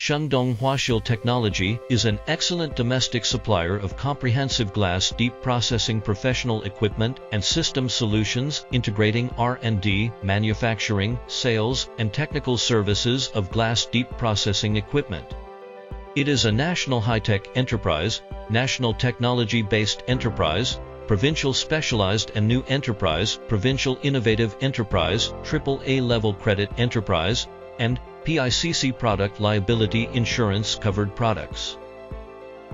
Shandong Huashil Technology is an excellent domestic supplier of comprehensive glass deep processing professional equipment and system solutions integrating R&D, manufacturing, sales, and technical services of glass deep processing equipment. It is a national high-tech enterprise, national technology-based enterprise, provincial specialized and new enterprise, provincial innovative enterprise, AAA level credit enterprise, and PICC product liability insurance covered products.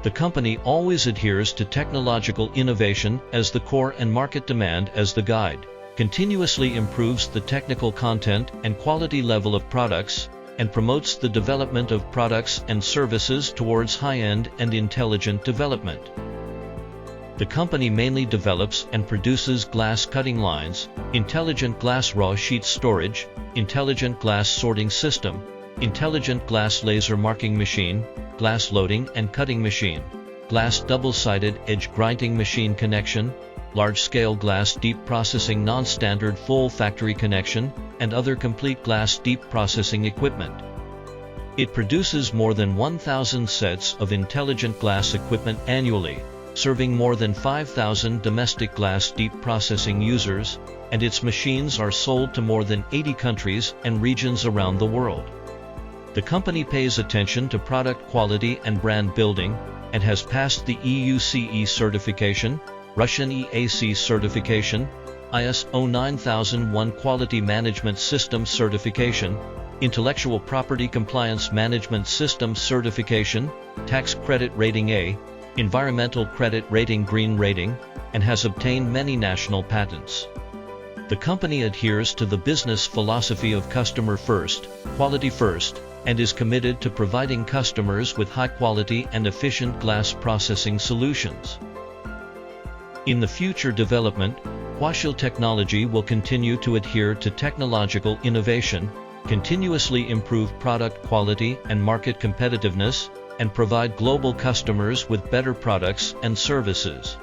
The company always adheres to technological innovation as the core and market demand as the guide, continuously improves the technical content and quality level of products, and promotes the development of products and services towards high-end and intelligent development. The company mainly develops and produces glass cutting lines, intelligent glass raw sheet storage, intelligent glass sorting system, intelligent glass laser marking machine, glass loading and cutting machine, glass double-sided edge grinding machine connection, large-scale glass deep processing non-standard full factory connection, and other complete glass deep processing equipment. It produces more than 1,000 sets of intelligent glass equipment annually, serving more than 5,000 domestic glass deep processing users, and its machines are sold to more than 80 countries and regions around the world. The company pays attention to product quality and brand building, and has passed the EU CE certification, Russian EAC certification, ISO 9001 Quality Management System certification, Intellectual Property Compliance Management System certification, Tax Credit Rating A, Environmental Credit Rating Green Rating, and has obtained many national patents. The company adheres to the business philosophy of customer first, quality first, and is committed to providing customers with high-quality and efficient glass processing solutions. In the future development, Huashil Technology will continue to adhere to technological innovation, continuously improve product quality and market competitiveness, and provide global customers with better products and services.